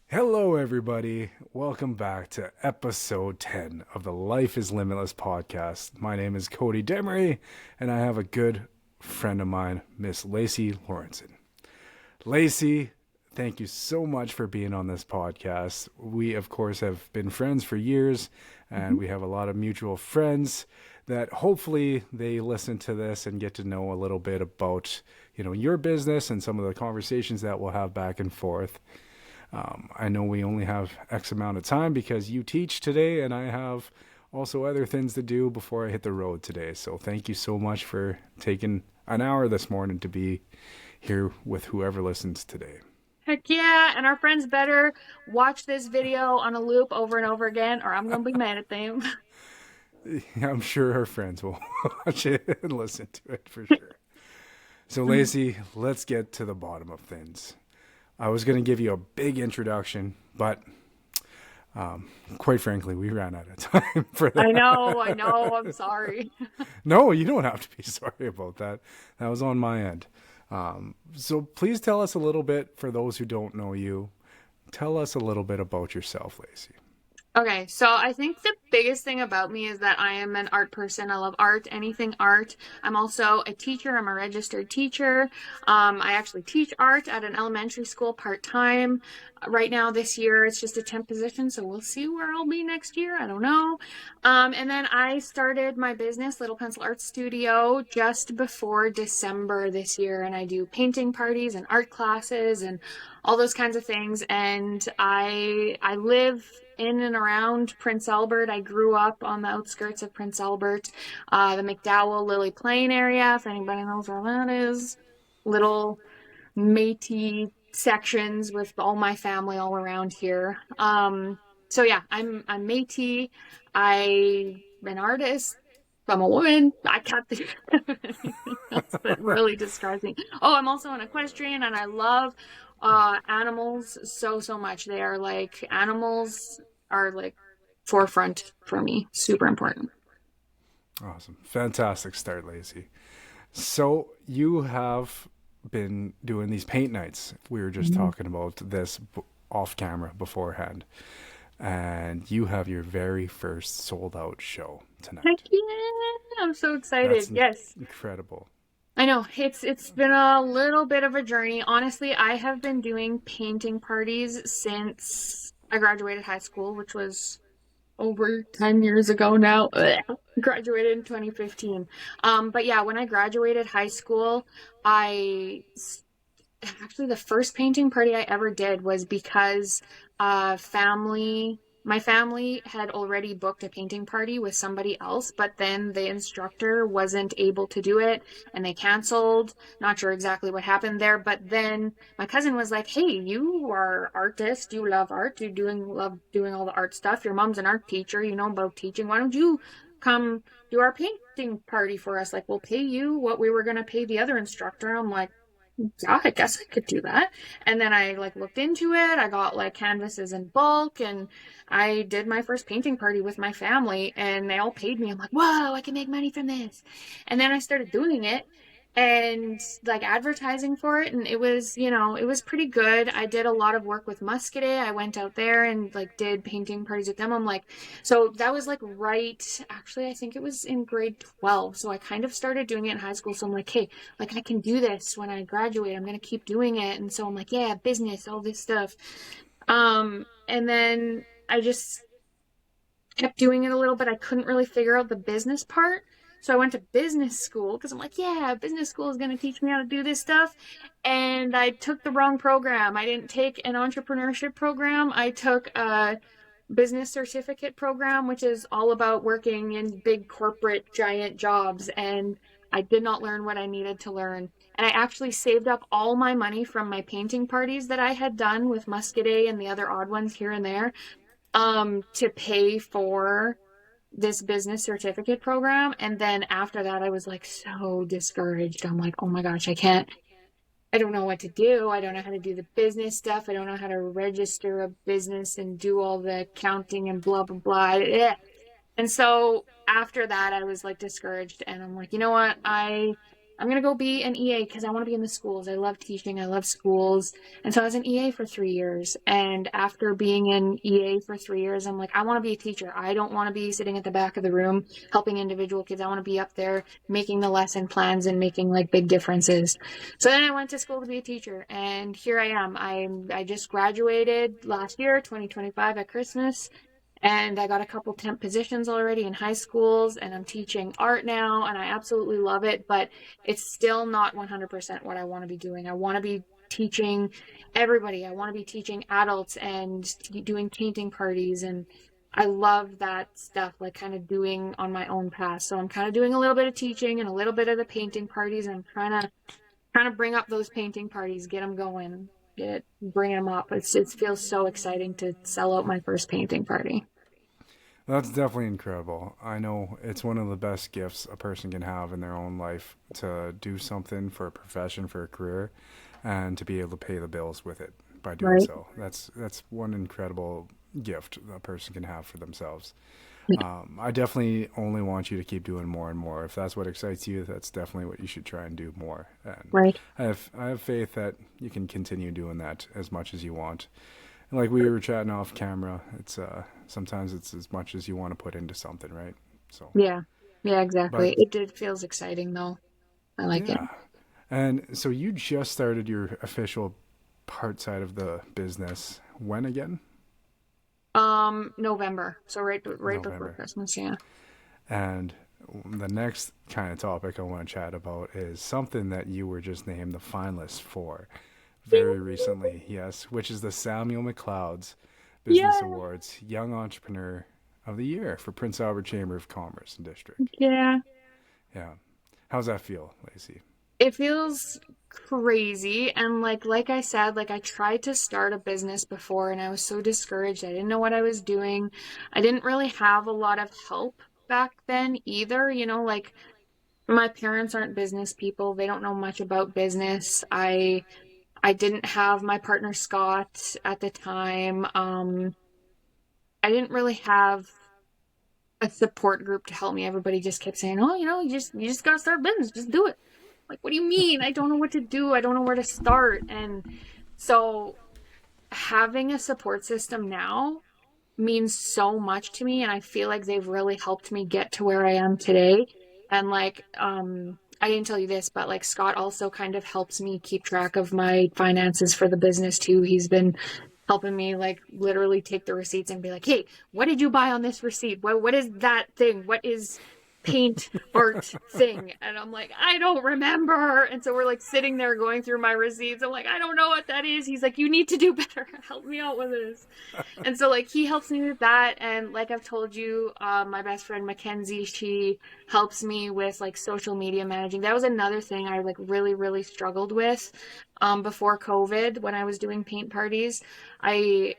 Hello, everybody. Welcome back to episode 10 of the Life is Limitless podcast. My name is Cody Demery, and I have a good friend of mine, Miss Lacey Lorensen. Lacey, thank you so much for being on this podcast. We, of course, have been friends for years, and we have a lot of mutual friends that hopefully they listen to this and get to know a little bit about, your business and some of the conversations that we'll have back and forth. I know we only have X amount of time because you teach today and I have also other things to do before I hit the road today. So thank you so much for taking an hour this morning to be here with whoever listens today. Heck yeah, and our friends better watch this video on a loop over and over again or I'm going to be mad at them. I'm sure our friends will watch it and listen to it for sure. So Lacey, let's get to the bottom of things. I was going to give you a big introduction, but quite frankly, we ran out of time for that. I know. I'm sorry. No, you don't have to be sorry about that. That was on my end. So please tell us a little bit, for those who don't know you, tell us a little bit about yourself, Lacey. Okay, so I think the biggest thing about me is that I am an art person. I love art, anything art. I'm also a teacher. I'm a registered teacher. I actually teach art at an elementary school part-time. Right now, this year, it's just a temp position, so we'll see where I'll be next year. I don't know. And then I started my business, Little Pencil Art Studio, just before December this year, and I do painting parties and art classes and all those kinds of things. And I live in and around Prince Albert. I grew up on the outskirts of Prince Albert, the McDowell, Lily Plain area, if anybody knows where that is. Little Métis sections with all my family all around here. So yeah, I'm Métis. I'm an artist. I'm a woman. I got the that really describes me. Oh, I'm also an equestrian, and I love animals so much. They are like, animals are like forefront for me. Super important. Awesome. Fantastic start, Lacey. So you have been doing these paint nights. We were just talking about this off camera beforehand. And you have your very first sold out show tonight. Heck yeah! I'm so excited. Yes. Incredible. I know. It's been a little bit of a journey. Honestly, I have been doing painting parties since I graduated high school, which was over 10 years ago now. Graduated in 2015. But yeah, when I graduated high school, actually the first painting party I ever did was because my family had already booked a painting party with somebody else, but then the instructor wasn't able to do it and they canceled. Not sure exactly what happened there, but then my cousin was like, hey, you are artist, you love art, love doing all the art stuff, your mom's an art teacher, you know about teaching, why don't you come do our painting party for us? Like, we'll pay you what we were going to pay the other instructor. I'm like, yeah, I guess I could do that. And then I looked into it. I got canvases in bulk and I did my first painting party with my family and they all paid me. I'm like, whoa, I can make money from this. And then I started doing it and advertising for it, and it was, it was pretty good. I did a lot of work with Muscadet. I went out there and did painting parties with them. I'm like, so that was actually I think it was in grade 12. So I kind of started doing it in high school. So I'm like, hey, I can do this when I graduate. I'm going to keep doing it. And so I'm like, yeah, business, all this stuff. And then I just kept doing it a little bit. I couldn't really figure out the business part. So I went to business school because I'm like, yeah, business school is going to teach me how to do this stuff. And I took the wrong program. I didn't take an entrepreneurship program. I took a business certificate program, which is all about working in big corporate giant jobs. And I did not learn what I needed to learn. And I actually saved up all my money from my painting parties that I had done with Muscadet and the other odd ones here and there to pay for this business certificate program. And then after that, I was like so discouraged. I'm like, oh my gosh, I don't know what to do. I don't know how to do the business stuff. I don't know how to register a business and do all the accounting and blah, blah, blah. And so after that, I was like discouraged, and I'm like, you know what? I'm gonna go be an EA because I want to be in the schools. I love teaching. I love schools. And so I was an EA for 3 years. And after being an EA for 3 years, I'm like, I want to be a teacher. I don't want to be sitting at the back of the room helping individual kids. I want to be up there making the lesson plans and making like big differences. So then I went to school to be a teacher, and here I am. I just graduated last year, 2025 at Christmas. And I got a couple temp positions already in high schools, and I'm teaching art now, and I absolutely love it, but it's still not 100% what I want to be doing. I want to be teaching everybody. I want to be teaching adults and doing painting parties, and I love that stuff, like kind of doing on my own path. So I'm kind of doing a little bit of teaching and a little bit of the painting parties, and I'm trying to bring up those painting parties, get them going, bring them up. It feels so exciting to sell out my first painting party. That's definitely incredible. I know it's one of the best gifts a person can have in their own life to do something for a profession, for a career, and to be able to pay the bills with it by doing Right. so. That's one incredible gift a person can have for themselves. I definitely only want you to keep doing more and more. If that's what excites you, that's definitely what you should try and do more. And Right. I have faith that you can continue doing that as much as you want. And like we were chatting off camera, it's sometimes it's as much as you want to put into something, right? So, Yeah. Yeah, but exactly. It feels exciting though. I like it. yeah. And so you just started your official part side of the business when again? November. So right before November. Christmas, yeah. And the next kind of topic I want to chat about is something that you were just named the finalist for very recently, yes, which is the Samuel McLeod's Business Yeah. Awards Young Entrepreneur of the Year for Prince Albert Chamber of Commerce and District. Yeah. Yeah. How's that feel, Lacey? It feels crazy, and like I said, like I tried to start a business before and I was so discouraged. I didn't know what I was doing. I didn't really have a lot of help back then either, like my parents aren't business people. They don't know much about business. I didn't have my partner Scott at the time. I didn't really have a support group to help me. Everybody just kept saying, "Oh, you just gotta start a business. Just do it." Like, what do you mean? I don't know what to do. I don't know where to start. And so having a support system now means so much to me, and I feel like they've really helped me get to where I am today. And like I didn't tell you this, but like Scott also kind of helps me keep track of my finances for the business too. He's been helping me like literally take the receipts and be like, "Hey, what did you buy on this receipt? What is that thing? What is paint art thing?" And I'm like, "I don't remember." And so we're like sitting there going through my receipts. I'm like, "I don't know what that is." He's like, "You need to do better. Help me out with this." And so like he helps me with that. And like I've told you, my best friend Mackenzie, she helps me with like social media managing. That was another thing I like really, really struggled with before COVID when I was doing paint parties. I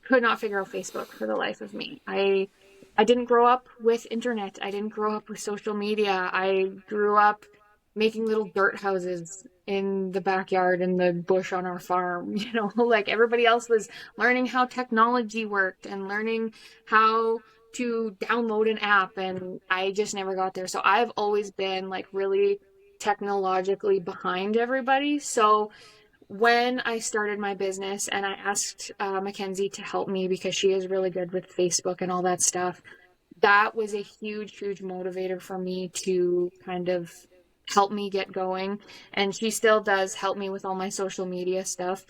could not figure out Facebook for the life of me. I didn't grow up with internet. I didn't grow up with social media. I grew up making little dirt houses in the backyard in the bush on our farm. Like everybody else was learning how technology worked and learning how to download an app, and I just never got there. So I've always been like really technologically behind everybody. So when I started my business and I asked Mackenzie to help me because she is really good with Facebook and all that stuff, that was a huge, huge motivator for me to kind of help me get going. And she still does help me with all my social media stuff.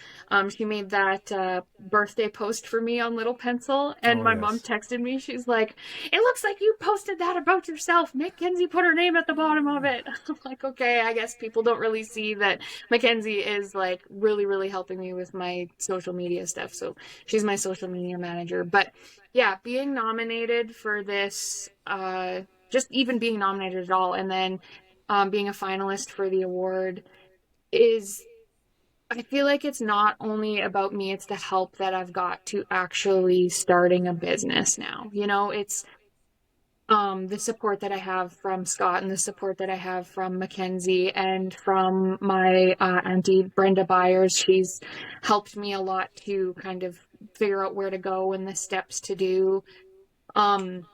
She made that birthday post for me on Little Pencil, and Oh, my mom yes. texted me. She's like, "It looks like you posted that about yourself. Mackenzie put her name at the bottom of it." I'm like, okay, I guess people don't really see that Mackenzie is like really, really helping me with my social media stuff. So she's my social media manager. But yeah, being nominated for this, just even being nominated at all, and then being a finalist for the award is, I feel like it's not only about me, it's the help that I've got to actually starting a business now. It's The support that I have from Scott and the support that I have from Mackenzie and from my auntie Brenda Byers. She's helped me a lot to kind of figure out where to go and the steps to do. Um,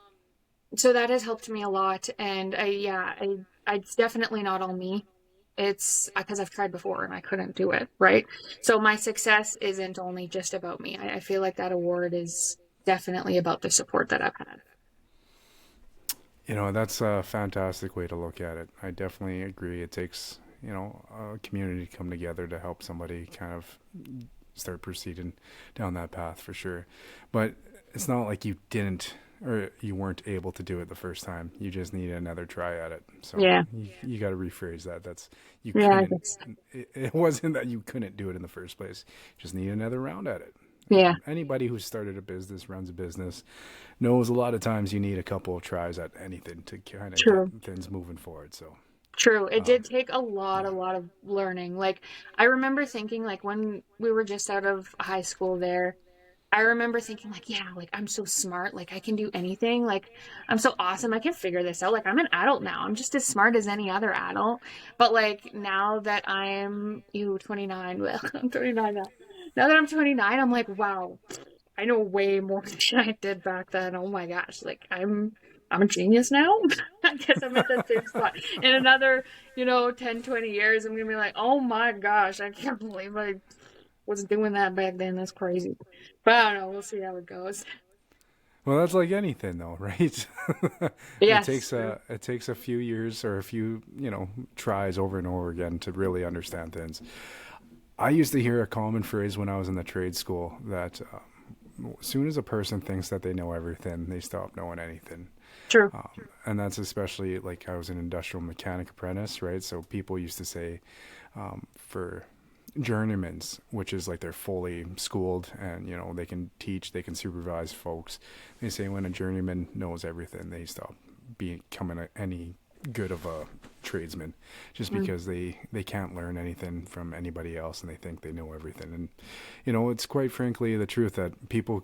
so that has helped me a lot. And it's definitely not all me. It's because I've tried before and I couldn't do it, right? So my success isn't only just about me. I feel like that award is definitely about the support that I've had. That's a fantastic way to look at it. I definitely agree. It takes, a community to come together to help somebody kind of start proceeding down that path for sure. But it's not like you didn't or you weren't able to do it the first time. You just need another try at it. So Yeah. you got to rephrase that. That's you Yeah, I couldn't. guess. It wasn't that you couldn't do it in the first place. Just need another round at it. Yeah, Anybody who's started a business, runs a business, knows a lot of times you need a couple of tries at anything to kind of get true. things moving forward. So, True. It um, did take a yeah. lot of learning. Like, I remember thinking, like, when we were just out of high school there, I remember thinking, like, yeah, like, I'm so smart. Like, I can do anything. Like, I'm so awesome. I can figure this out. Like, I'm an adult now. I'm just as smart as any other adult. But, like, now that I'm, 29, well, I'm 29 now. Now that I'm 29, I'm like, wow, I know way more than I did back then. Oh my gosh. Like, I'm a genius now. I guess I'm at that same spot. In another, 10, 20 years, I'm gonna be like, oh my gosh, I can't believe I was doing that back then. That's crazy. But I don't know. We'll see how it goes. Well, that's like anything, though, right? Yes, true. It takes a few years or a few tries over and over again to really understand things. I used to hear a common phrase when I was in the trade school that as soon as a person thinks that they know everything, they stop knowing anything. True. And that's especially like I was an industrial mechanic apprentice, right? So people used to say for journeymans, which is like they're fully schooled and they can teach, they can supervise folks. They say when a journeyman knows everything, they stop becoming any good of a tradesman, just Mm. because they can't learn anything from anybody else and they think they know everything. And it's quite frankly the truth that people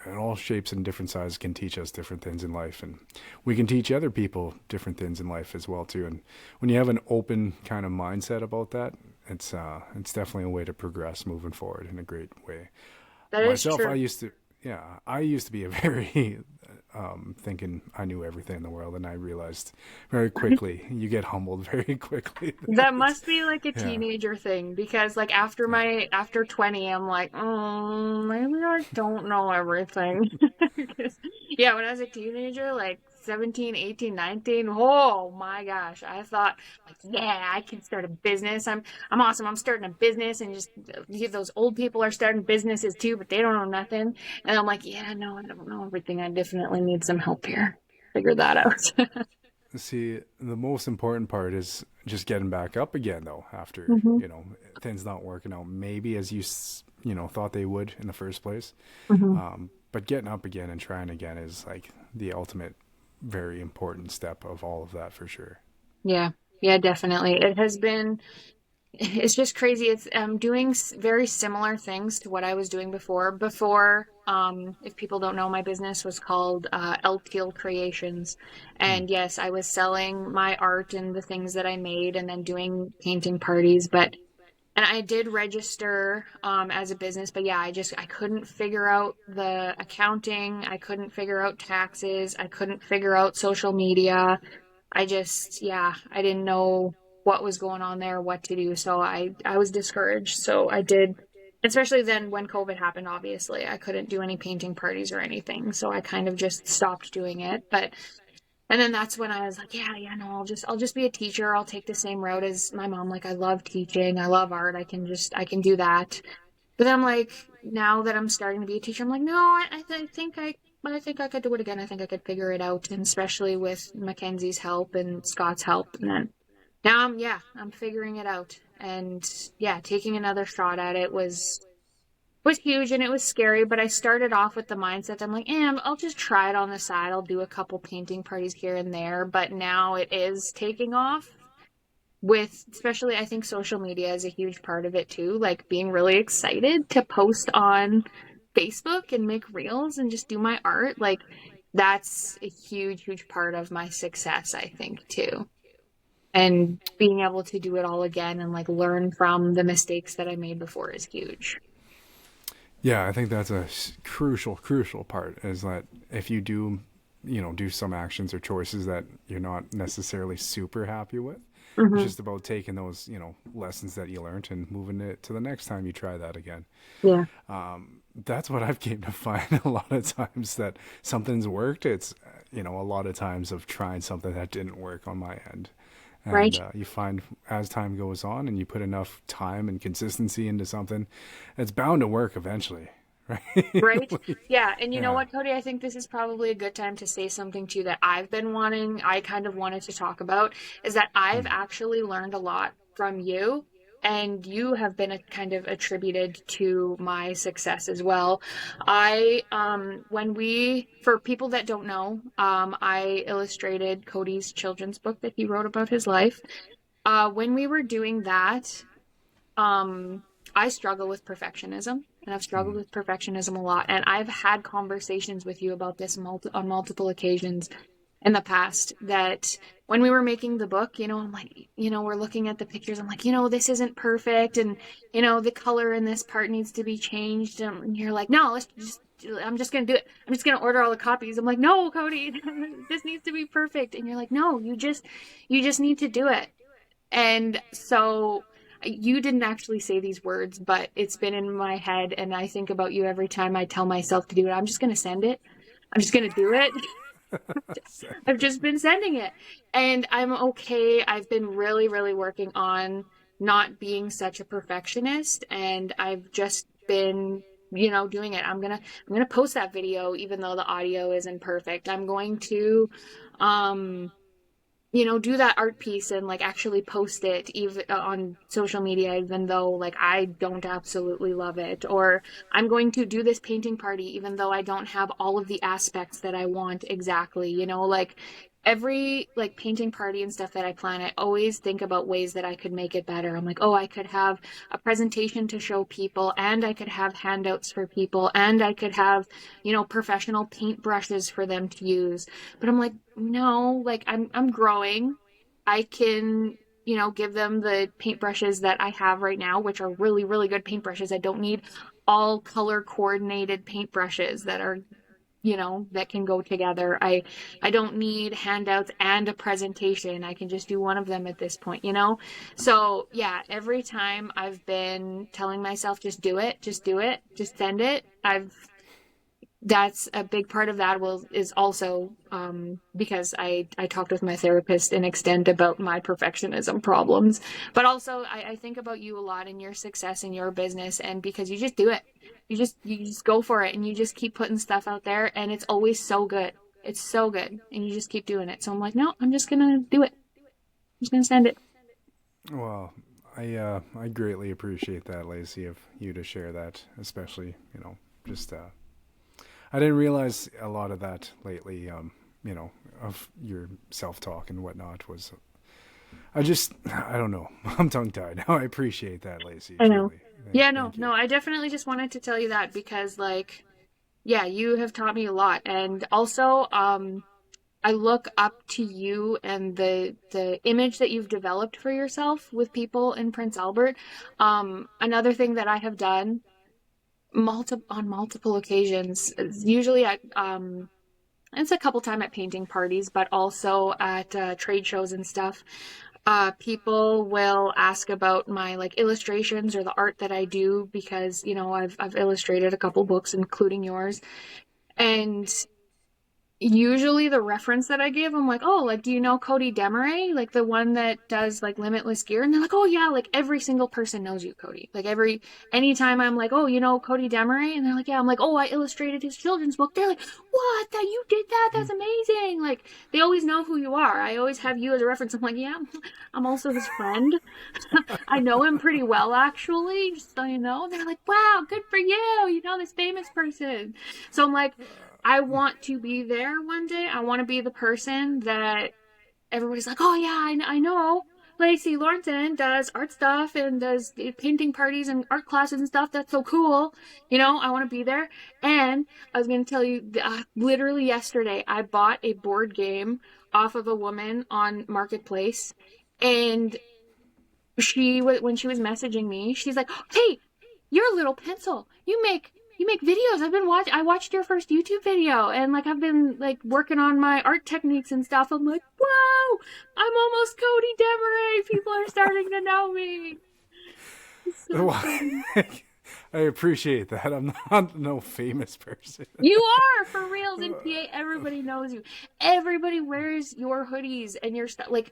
in all shapes and different sizes can teach us different things in life, and we can teach other people different things in life as well too. And when you have an open kind of mindset about that, it's definitely a way to progress moving forward in a great way. That is Myself, true. I used to be a very thinking I knew everything in the world, and I realized very quickly you get humbled very quickly. That must be like a Yeah, teenager thing because like yeah. after 20 I'm like, maybe I don't know everything. 'Cause, yeah, when I was a teenager, like 17, 18, 19, oh my gosh, I thought like, yeah, I can start a business. I'm awesome. I'm starting a business and just those old people are starting businesses too, but they don't know nothing. And I'm like, yeah, no, I don't know everything. I definitely need some help here. Figure that out. See, the most important part is just getting back up again, though, after, hmm things not working out, maybe as thought they would in the first place. hmm But getting up again and trying again is like the ultimate, very important step of all of that for sure. Yeah, yeah, definitely. It has been, it's just crazy. It's doing very similar things to what I was doing before. If people don't know, my business was called El Teal Creations. Hmm. And yes, I was selling my art and the things that I made and then doing painting parties. And I did register as a business, but yeah, I couldn't figure out the accounting. I couldn't figure out taxes. I couldn't figure out social media. I didn't know what was going on there, what to do. So I was discouraged. So I did, especially then when COVID happened, obviously, I couldn't do any painting parties or anything. So I kind of just stopped doing it. And then that's when I was like, yeah, no, I'll just be a teacher. I'll take the same route as my mom. Like, I love teaching. I love art. I can do that. But then I'm like, now that I'm starting to be a teacher, I'm like, no, I think I could do it again. I think I could figure it out. And especially with Mackenzie's help and Scott's help. And then now I'm figuring it out. And yeah, taking another shot at it was huge and it was scary, but I started off with the mindset that I'm like, I'll just try it on the side. I'll do a couple painting parties here and there. But now it is taking off with, especially, I think social media is a huge part of it too. Like being really excited to post on Facebook and make reels and just do my art. Like that's a huge, huge part of my success, I think, too. And being able to do it all again and like learn from the mistakes that I made before is huge. Yeah, I think that's a crucial part is that if you do, do some actions or choices that you're not necessarily super happy with, it's Hmm. just about taking those, lessons that you learned and moving it to the next time you try that again. Yeah. That's what I've came to find a lot of times that something's worked. It's, a lot of times of trying something that didn't work on my end. And Right. you find as time goes on and you put enough time and consistency into something, it's bound to work eventually, right? Right. Like, Yeah. And you know yeah. what, Cody? I think this is probably a good time to say something too that I've been wanting, I kind of wanted to talk about, is that I've Mm. actually learned a lot from you. And you have been a kind of attributed to my success as well. For people that don't know, I illustrated Cody's children's book that he wrote about his life. When we were doing that, um, I struggle with perfectionism, and I've struggled Mm. with perfectionism a lot. And I've had conversations with you about this on multiple occasions in the past that when we were making the book, I'm like, we're looking at the pictures. I'm like, this isn't perfect. And, the color in this part needs to be changed. And you're like, no, I'm just going to do it. I'm just going to order all the copies. I'm like, no, Cody, this needs to be perfect. And you're like, no, you just need to do it. And so you didn't actually say these words, but it's been in my head. And I think about you every time I tell myself to do it. I'm just going to send it. I'm just going to do it. I've just been sending it. And I'm okay. I've been really, really working on not being such a perfectionist. And I've just been, doing it. I'm gonna post that video even though the audio isn't perfect. I'm going to um do that art piece and like actually post it even on social media, even though like I don't absolutely love it. Or I'm going to do this painting party, even though I don't have all of the aspects that I want exactly, like every like painting party and stuff that I plan, I always think about ways that I could make it better. I'm like, oh, I could have a presentation to show people, and I could have handouts for people, and I could have, professional paint brushes for them to use. But I'm like, no, like I'm growing. I can, give them the paintbrushes that I have right now, which are really, really good paintbrushes. I don't need all color coordinated paintbrushes that are, that can go together. I don't need handouts and a presentation. I can just do one of them at this point. So, yeah, every time I've been telling myself just do it, just do it, just send it. That's a big part of that is also because I talked with my therapist in extent about my perfectionism problems, but also I think about you a lot and your success in your business, and because you just do it, you just go for it, and you just keep putting stuff out there, and it's always so good. It's so good, and you just keep doing it. So I'm like, no, I'm just gonna do it. I'm just gonna send it. Well, I greatly appreciate that, Lacey, of you to share that, especially, just I didn't realize a lot of that lately, of your self talk and whatnot was. I don't know. I'm tongue tied now. I appreciate that, Lacey. I know. Truly. Yeah, no, Thank you. no, I definitely just wanted to tell you that because like, yeah, you have taught me a lot. And also, I look up to you and the image that you've developed for yourself with people in Prince Albert. Another thing that I have done on multiple occasions, usually it's a couple time at painting parties, but also at trade shows and stuff. People will ask about my like illustrations or the art that I do because, I've illustrated a couple books, including yours. And usually the reference that I give, I'm like, oh, like, do you know Cody Demeray? Like the one that does like Limitless Gear? And they're like, oh yeah, like every single person knows you, Cody. Like anytime I'm like, oh, Cody Demeray? And they're like, yeah, I'm like, oh, I illustrated his children's book. They're like, what? That you did that? That's amazing. Like they always know who you are. I always have you as a reference. I'm like, yeah, I'm also his friend. I know him pretty well, actually, just so you know. And they're like, wow, good for you. You know this famous person. So I'm like, I want to be there one day. I want to be the person that everybody's like, oh, yeah, I know. Lacey Lorensen does art stuff and does painting parties and art classes and stuff. That's so cool. I want to be there. And I was going to tell you, literally yesterday, I bought a board game off of a woman on Marketplace. And when she was messaging me, she's like, "Hey, you're a little pencil. You make videos. I watched your first YouTube video, and like I've been like working on my art techniques and stuff." I'm like, "Whoa, I'm almost Cody Demeray. People are starting to know me." So I appreciate that. I'm not no famous person. you are for reals in PA. Everybody knows you. Everybody wears your hoodies and your stuff. Like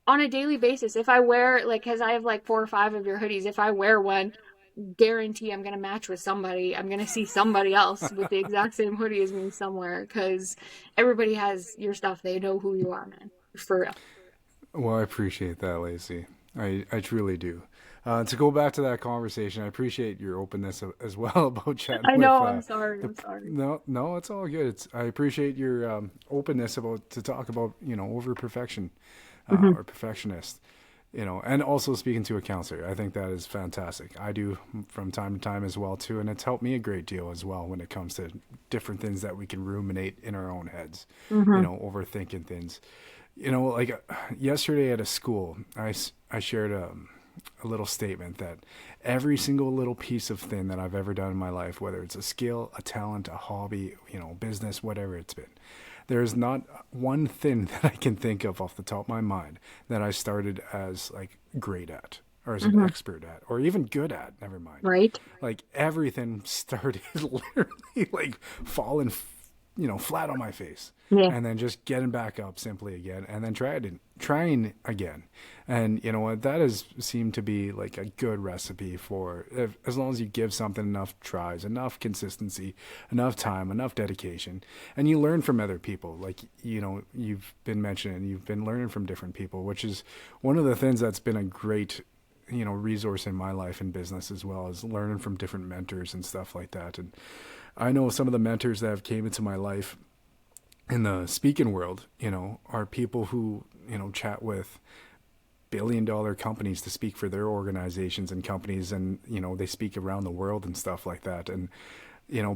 on a daily basis, if I wear, like, because I have like 4 or 5 of your hoodies, if I wear one, guarantee I'm going to match with somebody. I'm going to see somebody else with the exact same hoodie as me somewhere, because everybody has your stuff. They know who you are, man. For real. Well, I appreciate that, Lacey. I truly do. To go back to that conversation, I appreciate your openness as well about chatting I with. know. I'm sorry. I'm sorry. No, it's all good. I appreciate your openness to talk about over perfection or perfectionist. And also speaking to a counselor, I think that is fantastic. I do from time to time as well too, and it's helped me a great deal as well when it comes to different things that we can ruminate in our own heads. Overthinking things. Like yesterday at a school, I shared a little statement that every single little piece of thing that I've ever done in my life, whether it's a skill, a talent, a hobby, business, whatever it's been, there's not one thing that I can think of off the top of my mind that I started as like great at or as an expert at or even good at, never mind. Right. Like everything started literally like falling flat on my face, and then just getting back up simply again, and then trying again. And you know what? That has seemed to be like a good recipe for as long as you give something enough tries, enough consistency, enough time, enough dedication, and you learn from other people. Like you've been mentioning, you've been learning from different people, which is one of the things that's been a great resource in my life and business as well, as learning from different mentors and stuff like that. And I know some of the mentors that have came into my life in the speaking world, are people who, chat with billion-dollar companies to speak for their organizations and companies, and, they speak around the world and stuff like that. And,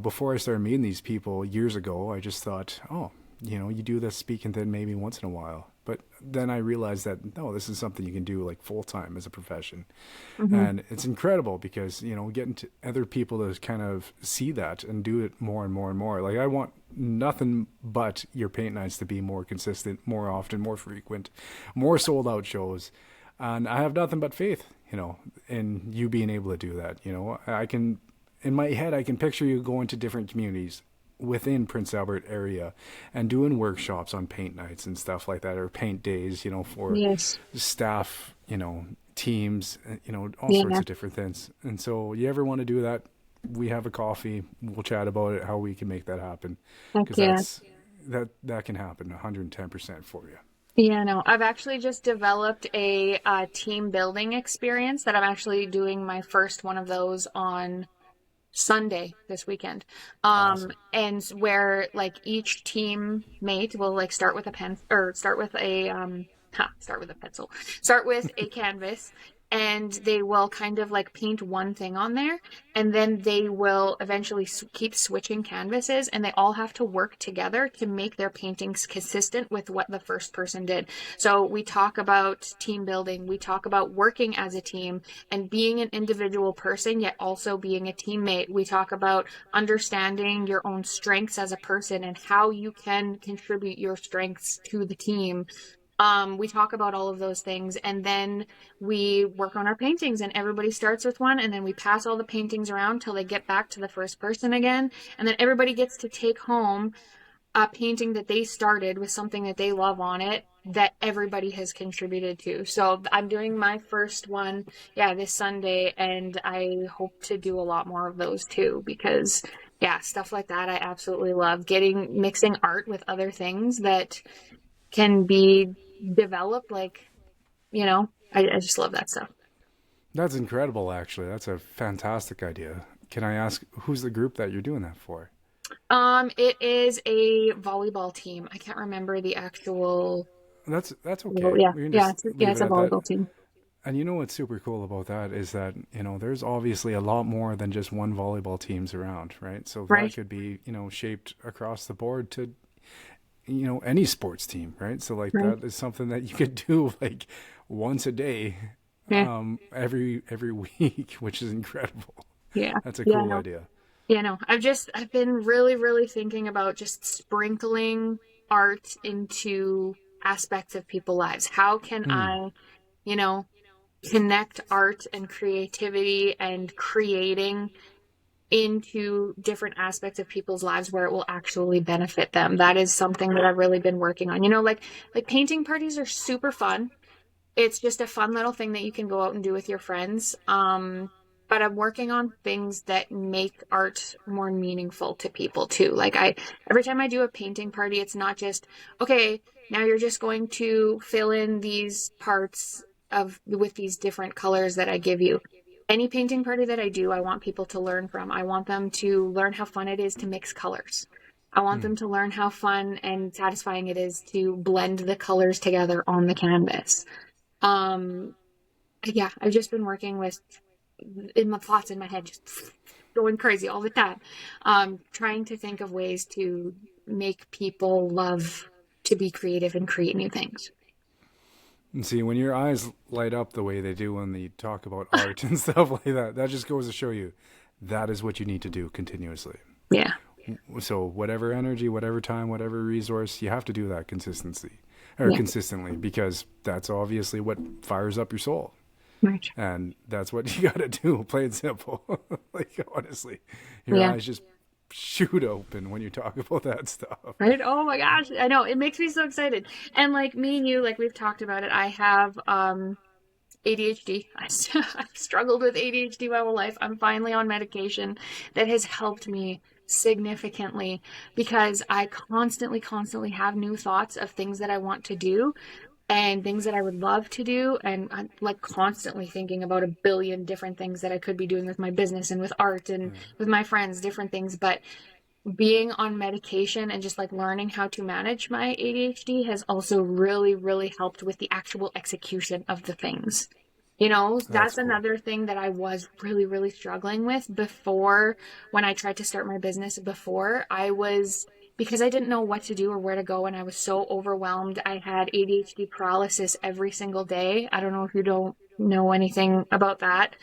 before I started meeting these people years ago, I just thought, oh, you do this speaking thing maybe once in a while. But then I realized that, no, this is something you can do like full time as a profession. And it's incredible because, getting to other people to kind of see that and do it more and more and more. Like I want nothing but your paint nights to be more consistent, more often, more frequent, more sold out shows. And I have nothing but faith, in you being able to do that. I can, in my head, I can picture you going to different communities within Prince Albert area and doing workshops on paint nights and stuff like that, or paint days, for staff, teams, all sorts of different things. And so you ever want to do that, we have a coffee, we'll chat about it, how we can make that happen. Because that can happen 110% for you. Yeah, no, I've actually just developed a team building experience that I'm actually doing my first one of those on Sunday this weekend. Awesome. And where like each teammate will like start with a pencil, start with a canvas, and they will kind of like paint one thing on there, and then they will eventually keep switching canvases, and they all have to work together to make their paintings consistent with what the first person did. So we talk about team building, we talk about working as a team and being an individual person yet also being a teammate. We talk about understanding your own strengths as a person and how you can contribute your strengths to the team. We talk about all of those things, and then we work on our paintings, and everybody starts with one, and then we pass all the paintings around till they get back to the first person again, and then everybody gets to take home a painting that they started with something that they love on it that everybody has contributed to. So I'm doing my first one, this Sunday, and I hope to do a lot more of those too, because stuff like that I absolutely love. Mixing art with other things that can be developed, I just love that stuff. That's incredible, actually. That's a fantastic idea. Can I ask who's the group that you're doing that for? It is a volleyball team. I can't remember the actual That's Well, okay. yeah, We can yeah, just yeah, leave it's it a at that. volleyball team. And you know what's super cool about that is that, there's obviously a lot more than just one volleyball teams around, right? So that Right, could be, shaped across the board to, any sports team, right? So like right. that is something that you could do like once a day, Yeah, every week, which is incredible. yeah, That's a yeah, cool no. idea. Yeah, no. I've been really, really thinking about just sprinkling art into aspects of people's lives. How can Hmm. I, you know, connect art and creativity and creating into different aspects of people's lives where it will actually benefit them? That is something that I've really been working on. Like painting parties are super fun. It's just a fun little thing that you can go out and do with your friends. But I'm working on things that make art more meaningful to people too. Every time I do a painting party, it's not just, okay, now you're just going to fill in these parts of with these different colors that I give you. Any painting party that I do, I want people to learn from. I want them to learn how fun it is to mix colors. I want Hmm. them to learn how fun and satisfying it is to blend the colors together on the canvas. Um, yeah, I've just been working with in my thoughts in my head, just going crazy all the time. Trying to think of ways to make people love to be creative and create new things. And see, when your eyes light up the way they do when they talk about art and stuff like that, that just goes to show you that is what you need to do continuously. Yeah, So whatever energy, whatever time, whatever resource, you have to do that yeah, consistently, because that's obviously what fires up your soul. right. And that's what you got to do, plain and simple. Like, honestly, your Yeah, eyes just shoot open when you talk about that stuff. right. Oh my gosh, I know it makes me so excited. And like me and you, like we've talked about it. I have ADHD. I've struggled with ADHD my whole life. I'm finally on medication that has helped me significantly because I constantly, constantly have new thoughts of things that I want to do and things that I would love to do. And I'm like constantly thinking about a billion different things that I could be doing with my business and with art and Yeah, with my friends, different things. But being on medication and just like learning how to manage my ADHD has also really, really helped with the actual execution of the things. that's That's cool. another thing that I was really, really struggling with before when I tried to start my business before. Because I didn't know what to do or where to go, and I was so overwhelmed. I had ADHD paralysis every single day. I don't know if you don't know anything about that.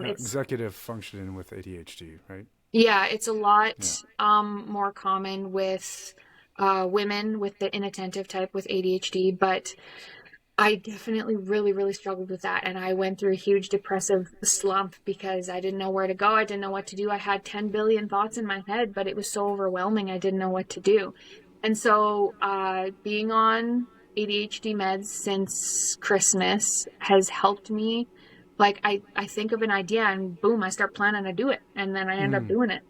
It's Executive functioning with ADHD, right? Yeah, it's a Yeah. lot more common with women with the inattentive type with ADHD, but I definitely really, really struggled with that. And I went through a huge depressive slump because I didn't know where to go. I didn't know what to do. I had 10 billion thoughts in my head, but it was so overwhelming. I didn't know what to do. And so being on ADHD meds since Christmas has helped me. Like I think of an idea and boom, I start planning to do it. And then I end up Mm, doing it.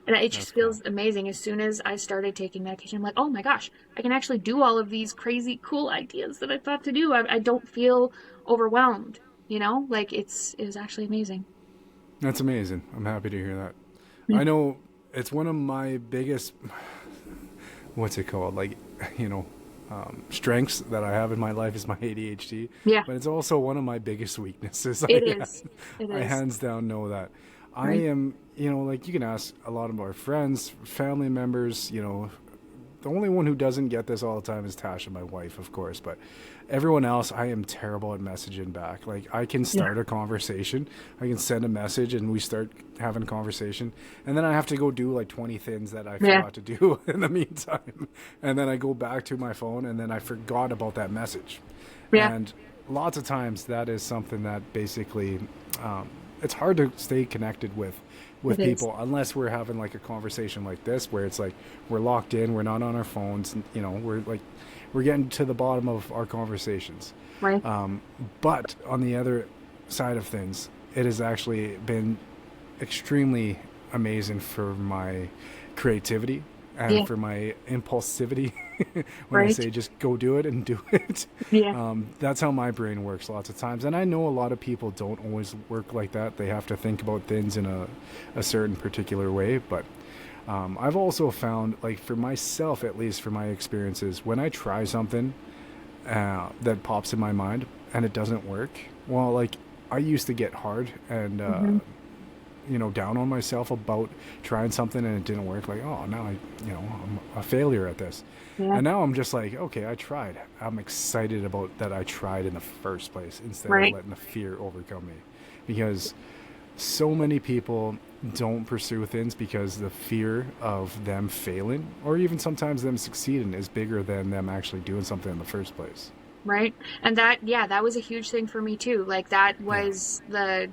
And it just that's cool. feels amazing. As soon as I started taking medication, I'm like, oh my gosh, I can actually do all of these crazy, cool ideas that I thought to do. I don't feel overwhelmed. Like it was actually amazing. That's amazing. I'm happy to hear that. Yeah. I know it's one of my biggest, what's it called? Like, you know, strengths that I have in my life is my ADHD, Yeah, but it's also one of my biggest weaknesses. it is. It I is. hands down know that. I Right. am, like you can ask a lot of our friends, family members, the only one who doesn't get this all the time is Tasha, my wife, of course. But everyone else, I am terrible at messaging back. Like, I can Yeah. start a conversation, I can send a message, and we start having a conversation, and then I have to go do like 20 things that I Yeah. forgot to do in the meantime, and then I go back to my phone, and then I forgot about that message, Yeah. and lots of times that is something that basically it's hard to stay connected It with is. people unless we're having like a conversation like this where it's like we're locked in, we're not on our phones, and, we're getting to the bottom of our conversations. Right. But on the other side of things, it has actually been extremely amazing for my creativity Yeah. and for my impulsivity. When I Right. say just go do it and do it, Yeah. that's how my brain works lots of times. And I know a lot of people don't always work like that. They have to think about things in a certain particular way. But I've also found, like for myself, at least for my experiences, when I try something that pops in my mind and it doesn't work. Well, like I used to get hard and Mm-hmm. down on myself about trying something and it didn't work. Like, oh, now I'm a failure at this. Yeah. And now I'm just like, okay, I tried. I'm excited about that I tried in the first place instead of Right. letting the fear overcome me. Because so many people don't pursue things because the fear of them failing or even sometimes them succeeding is bigger than them actually doing something in the first place. Right. And that, yeah, that was a huge thing for me too. Like that Yeah. was the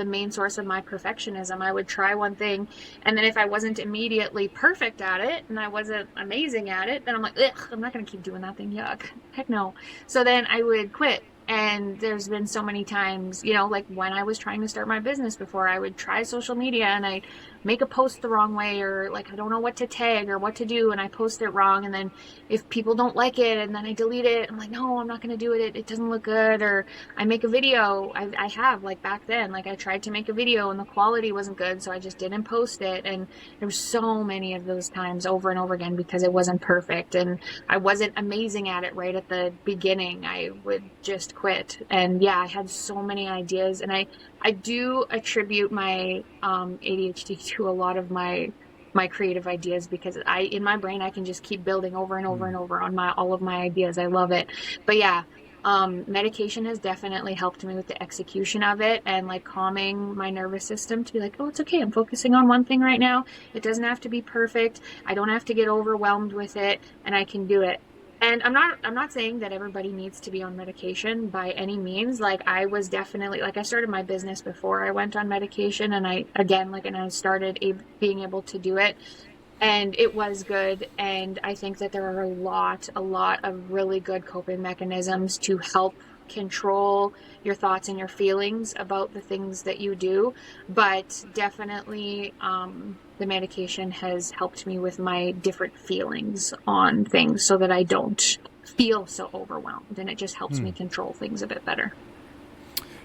main source of my perfectionism. I would try one thing, and then if I wasn't immediately perfect at it and I wasn't amazing at it, then I'm like, ugh, I'm not going to keep doing that thing. Yuck. Heck no. So then I would quit. And there's been so many times, like when I was trying to start my business before, I would try social media and I'd make a post the wrong way, or like I don't know what to tag or what to do, and I post it wrong. And then if people don't like it and then I delete it, I'm like, no, I'm not going to do it. It doesn't look good. Or I make a video. I have like back then, like I tried to make a video and the quality wasn't good. So I just didn't post it. And there were so many of those times over and over again because it wasn't perfect. And I wasn't amazing at it right at the beginning. I would just quit. And yeah, I had so many ideas. And I do attribute my ADHD to a lot of my creative ideas because in my brain I can just keep building over and over and over on my all of my ideas. I love it. But yeah, medication has definitely helped me with the execution of it and like calming my nervous system to be like, oh, it's okay. I'm focusing on one thing right now. It doesn't have to be perfect. I don't have to get overwhelmed with it, and I can do it. And I'm not saying that everybody needs to be on medication by any means. Like I was definitely like I started my business before I went on medication, and I started being able to do it, and it was good. And I think that there are a lot of really good coping mechanisms to help control your thoughts and your feelings about the things that you do. But definitely, the medication has helped me with my different feelings on things so that I don't feel so overwhelmed, and it just helps me control things a bit better.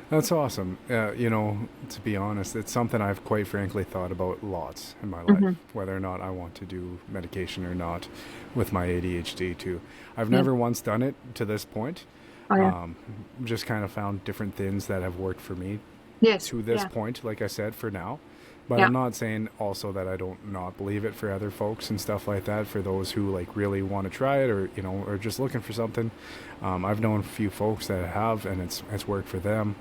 That's awesome. To be honest, it's something I've quite frankly thought about lots in my life, Hmm. whether or not I want to do medication or not with my ADHD too. I've Yeah. never once done it to this point. Oh yeah. Um, just kind of found different things that have worked for me Yes. to this Yeah. point, like I said, for now. But Yeah. I'm not saying also that I don't not believe it for other folks and stuff like that, for those who like really want to try it or, or just looking for something. I've known a few folks that have, and it's worked for them.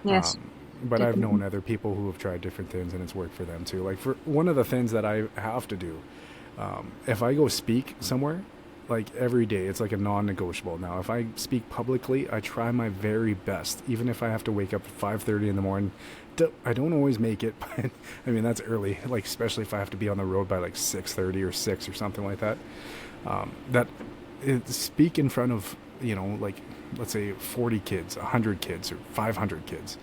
Yes. Um, but I've known Definitely. other people who have tried different things and it's worked for them too. Like for one of the things that I have to do, if I go speak somewhere, like every day, it's like a non-negotiable. Now, if I speak publicly, I try my very best, even if I have to wake up at 5:30 in the morning. I don't always make it, but I mean that's early. Like especially if I have to be on the road by like 6:30 or 6 or something like that. Speak in front of like let's say 40 kids, 100 kids, or 500 kids.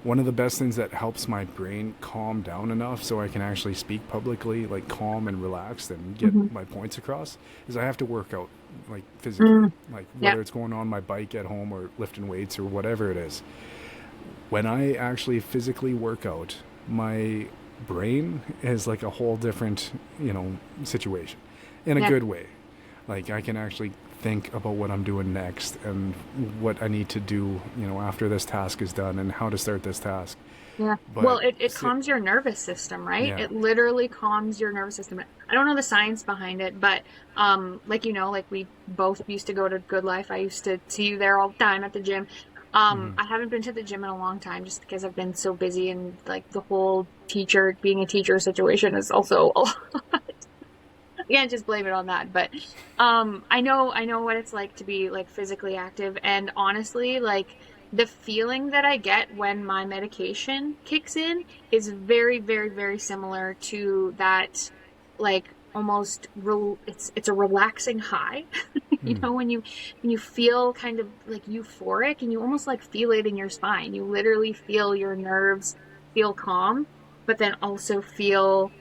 One of the best things that helps my brain calm down enough so I can actually speak publicly, like calm and relaxed and get Hmm. my points across, is I have to work out, like physically, Mm. like Yeah. whether it's going on my bike at home or lifting weights or whatever it is. When I actually physically work out, my brain is like a whole different, situation in a Yeah. good way. Like I can actually think about what I'm doing next and what I need to do, after this task is done and how to start this task. Yeah. Well, But it calms your nervous system, right? yeah, It literally calms your nervous system. I don't know the science behind it, but like like we both used to go to Good Life. I used to see you there all the time at the gym. I haven't been to the gym in a long time just because I've been so busy, and like the whole being a teacher situation is also a lot. You can't just blame it on that. But I know what it's like to be like physically active, and honestly, like the feeling that I get when my medication kicks in is very, very, very similar to that, like almost it's a relaxing high. When you feel kind of like euphoric, and you almost like feel it in your spine. You literally feel your nerves feel calm, but then also feel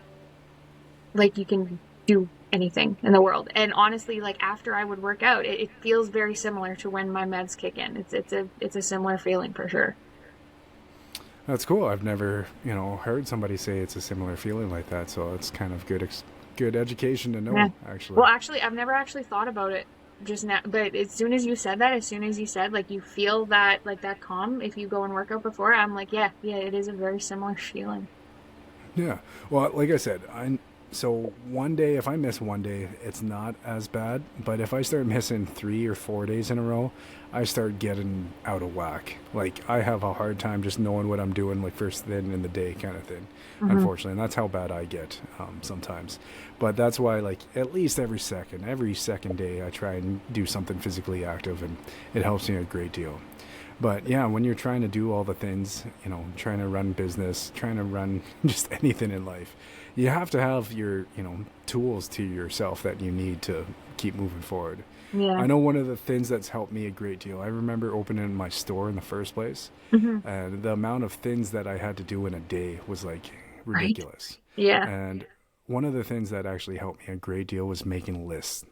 like you can do anything in the world. And honestly, like after I would work out, it feels very similar to when my meds kick in. It's a similar feeling for sure. that's cool. I've never, heard somebody say it's a similar feeling like that. So it's kind of good education to Yeah. know, actually. Well, actually, I've never actually thought about it just now, but as soon as you said that, as soon as you said, like, you feel that, like, that calm if you go and work out before, I'm like, yeah, yeah, it is a very similar feeling. Yeah. Well, like I said, so one day, if I miss one day, it's not as bad. But if I start missing 3 or 4 days in a row, I start getting out of whack. Like I have a hard time just knowing what I'm doing, like first thing in the day, kind of thing. Hmm. Unfortunately, and that's how bad I get sometimes. But that's why, like at least every second day, I try and do something physically active, and it helps me a great deal. But yeah, when you're trying to do all the things, trying to run business, trying to run just anything in life, you have to have your, tools to yourself that you need to keep moving forward. Yeah. I know one of the things that's helped me a great deal. I remember opening my store in the first place, Hmm. and the amount of things that I had to do in a day was like Right. ridiculous. Yeah. And one of the things that actually helped me a great deal was making lists.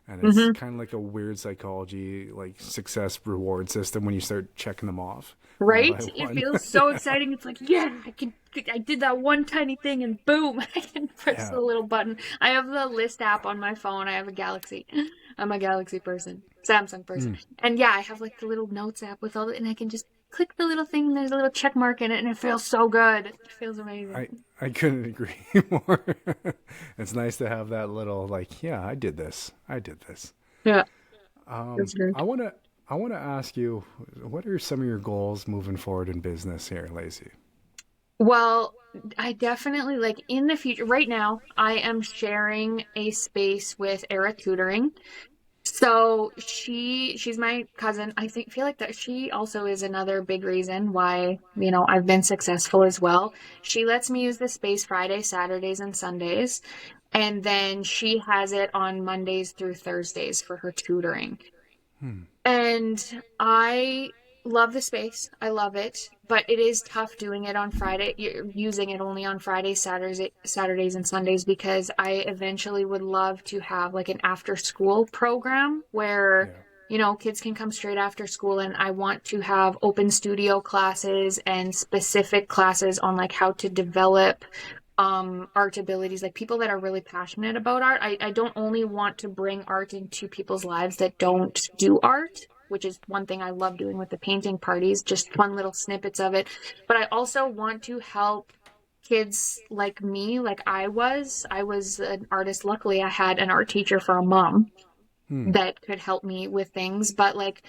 And it's Hmm. kind of like a weird psychology, like success reward system when you start checking them off one Right? by It one. feels so exciting. It's like, yeah, I did that one tiny thing and boom, I can press Yeah. the little button. I have the list app on my phone. I have a Galaxy. I'm a Galaxy person, Samsung person. Mm. And yeah, I have like the little notes app with all the, and I can just click the little thing and there's a little check mark in it and it feels so good. It feels amazing. I couldn't agree more. It's nice to have that little like, yeah, I did this. I did this. Yeah, Um, that's good. I want to I want to ask you, what are some of your goals moving forward in business here, Lacey? Well, I definitely like in the future. Right now, I am sharing a space with Era Tutoring. So she's my cousin. I think feel like that she also is another big reason why, I've been successful as well. She lets me use the space Fridays, Saturdays, and Sundays, and then she has it on Mondays through Thursdays for her tutoring. Hmm. And I love the space. I love it, but it is tough doing it on Friday, using it only on Fridays, Saturdays, and Sundays because I eventually would love to have like an after school program where, Yeah. kids can come straight after school and I want to have open studio classes and specific classes on like how to develop art abilities, like people that are really passionate about art. I don't only want to bring art into people's lives that don't do art, which is one thing I love doing with the painting parties, just fun little snippets of it. But I also want to help kids like me, like I was an artist. Luckily I had an art teacher for a mom Hmm. that could help me with things, but like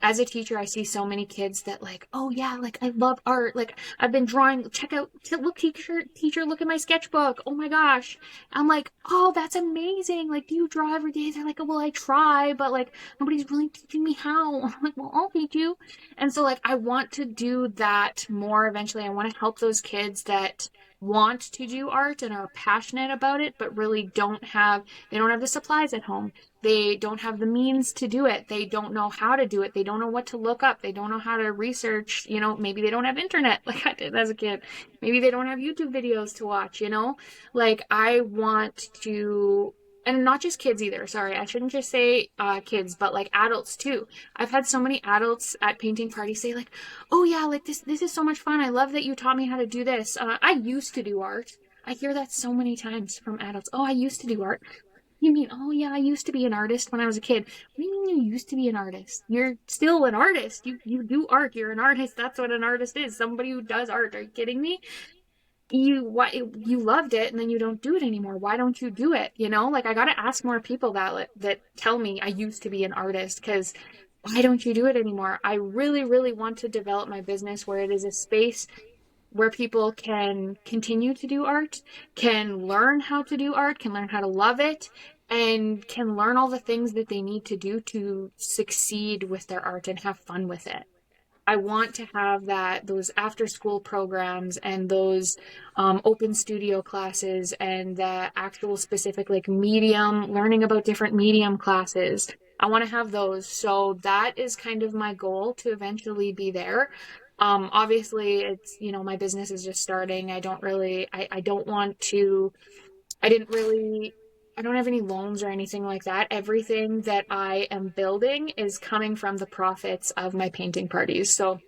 as a teacher, I see so many kids that like, oh yeah, like I love art. Like I've been drawing. Check out, look, teacher, look at my sketchbook. Oh my gosh. I'm like, oh, that's amazing. Like, do you draw every day? They're like, oh, well, I try, but like nobody's really teaching me how. I'm like, well, I'll teach you. And so like, I want to do that more eventually. I want to help those kids that want to do art and are passionate about it, but really they don't have the supplies at home. They don't have the means to do it. They don't know how to do it. They don't know what to look up. They don't know how to research. Maybe they don't have internet like I did as a kid. Maybe they don't have YouTube videos to watch. Like I want to, and not just kids either. Sorry, I shouldn't just say kids, but like adults too. I've had so many adults at painting parties say like, "Oh yeah, like this is so much fun. I love that you taught me how to do this. I used to do art." I hear that so many times from adults. "Oh, I used to do art." You mean, oh yeah, I used to be an artist when I was a kid. What do you mean you used to be an artist? You're still an artist. You do art. You're an artist. That's what an artist is. Somebody who does art. Are you kidding me? You loved it and then you don't do it anymore. Why don't you do it? Like I gotta ask more people that tell me I used to be an artist because why don't you do it anymore? I really, really want to develop my business where it is a space where people can continue to do art, can learn how to do art, can learn how to love it, and can learn all the things that they need to do to succeed with their art and have fun with it. I want to have those after school programs and those open studio classes and the actual specific like medium, learning about different medium classes. I want to have those. So that is kind of my goal to eventually be there. Obviously it's, my business is just starting. I don't want to, I didn't really, I don't have any loans or anything like that. Everything that I am building is coming from the profits of my painting parties. So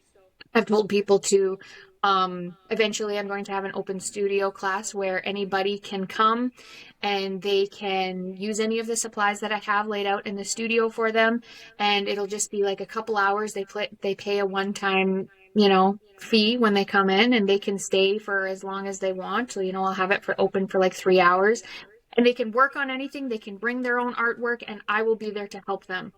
I've told people to Eventually I'm going to have an open studio class where anybody can come and they can use any of the supplies that I have laid out in the studio for them. And it'll just be like a couple hours. They pay a one-time, fee when they come in, and they can stay for as long as they want. So, I'll have it for open for like 3 hours, and they can work on anything. They can bring their own artwork, and I will be there to help them.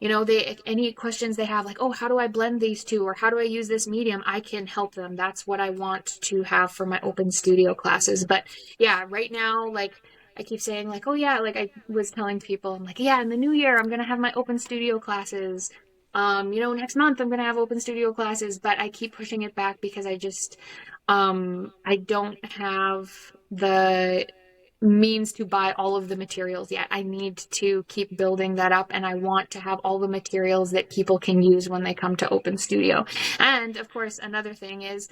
They any questions they have, like, oh, how do I blend these two, or how do I use this medium? I can help them. That's what I want to have for my open studio classes. But yeah, right now, like I keep saying, like, oh yeah, like I was telling people, I'm like, yeah, in the new year, I'm gonna have my open studio classes. Next month I'm gonna have open studio classes, but I keep pushing it back because I don't have the means to buy all of the materials yet. I need to keep building that up, and I want to have all the materials that people can use when they come to Open Studio. And of course, another thing is,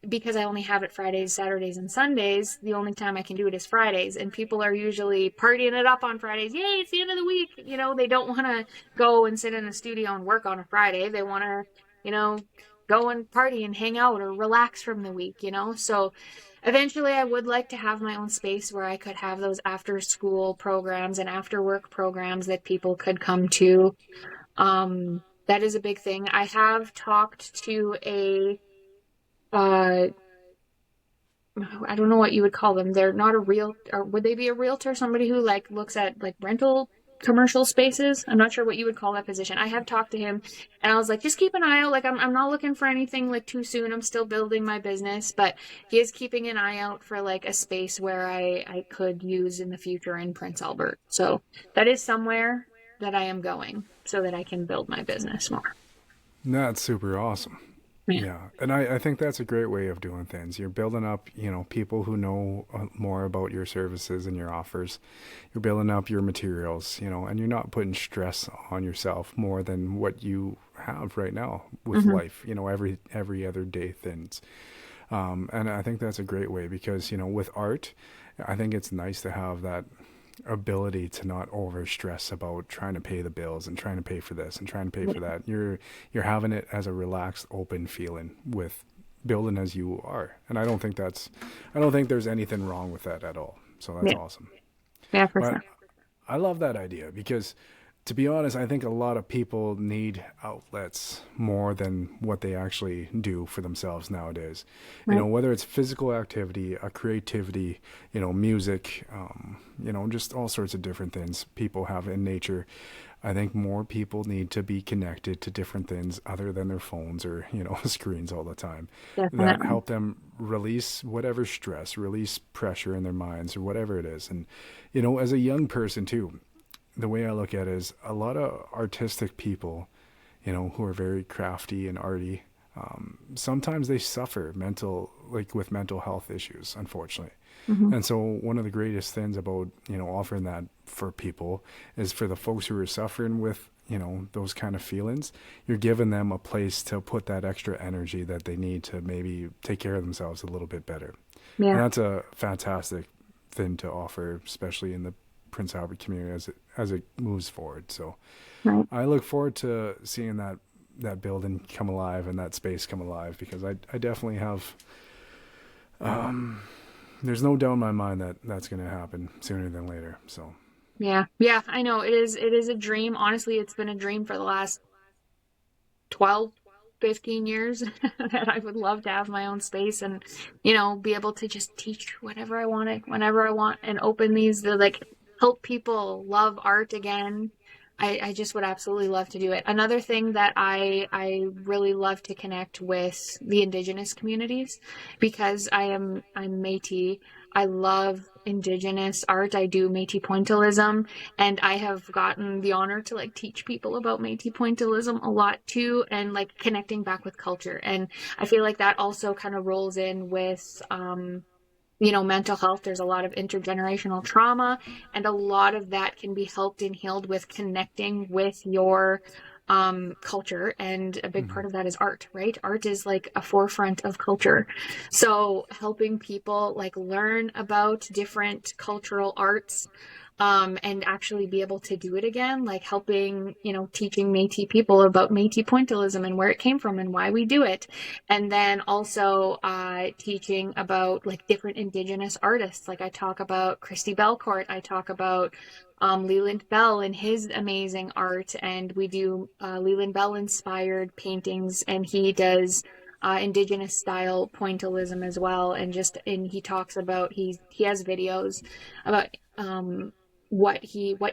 because I only have it Fridays, Saturdays, and Sundays, the only time I can do it is Fridays. And people are usually partying it up on Fridays. Yay, it's the end of the week. They don't want to go and sit in a studio and work on a Friday. They want to, go and party and hang out or relax from the week. So eventually I would like to have my own space where I could have those after school programs and after work programs that people could come to. That is a big thing. I have talked to I don't know what you would call them. They're not a real, or would they be a realtor? Somebody who like looks at like rental commercial spaces. I'm not sure what you would call that position. I have talked to him, and I was like, just keep an eye out. Like I'm not looking for anything like too soon. I'm still building my business, but he is keeping an eye out for like a space where I could use in the future in Prince Albert. So that is somewhere that I am going so that I can build my business more. That's super awesome. Yeah. Yeah, and I think that's a great way of doing things. You're building up, people who know more about your services and your offers. You're building up your materials, and you're not putting stress on yourself more than what you have right now with Mm-hmm. life. Every other day things. And I think that's a great way because, with art, I think it's nice to have that ability to not over stress about trying to pay the bills and trying to pay for this and trying to pay for that. You're having it as a relaxed, open feeling with building as you are. And I don't think there's anything wrong with that at all. So that's Yeah. awesome. Yeah, for But sure. I love that idea because, to be honest, I think a lot of people need outlets more than what they actually do for themselves nowadays. Right. Whether it's physical activity, a creativity, music, just all sorts of different things people have in nature. I think more people need to be connected to different things other than their phones or, screens all the time that Definitely. help them release whatever stress, release pressure in their minds or whatever it is. And, as a young person too, the way I look at it is a lot of artistic people, who are very crafty and arty, sometimes they suffer with mental health issues, unfortunately. Mm-hmm. And so one of the greatest things about, offering that for people is for the folks who are suffering with, those kind of feelings, you're giving them a place to put that extra energy that they need to maybe take care of themselves a little bit better. And Yeah. that's a fantastic thing to offer, especially in the Prince Albert community as it moves forward. So Right. I look forward to seeing that building come alive and that space come alive because I definitely have there's no doubt in my mind that that's going to happen sooner than later. So Yeah. Yeah, I know. It is a dream. Honestly, it's been a dream for the last 12, 15 years that I would love to have my own space and, be able to just teach whatever I wanted, whenever I want, and open these to like help people love art again. I just would absolutely love to do it. Another thing that I really love to connect with the Indigenous communities because I'm Métis. I love Indigenous art. I do Métis pointillism, and I have gotten the honor to like teach people about Métis pointillism a lot too, and like connecting back with culture. And I feel like that also kind of rolls in with mental health. There's a lot of intergenerational trauma, and a lot of that can be helped and healed with connecting with your culture. And a big mhm. part of that is art, right? Art is like a forefront of culture. So helping people like learn about different cultural arts and actually be able to do it again, like helping, teaching Métis people about Métis pointillism and where it came from and why we do it. And then also teaching about like different Indigenous artists. Like I talk about Christy Belcourt, I talk about Leland Bell and his amazing art, and we do Leland Bell inspired paintings, and he does Indigenous style pointillism as well. And he talks about he has videos about what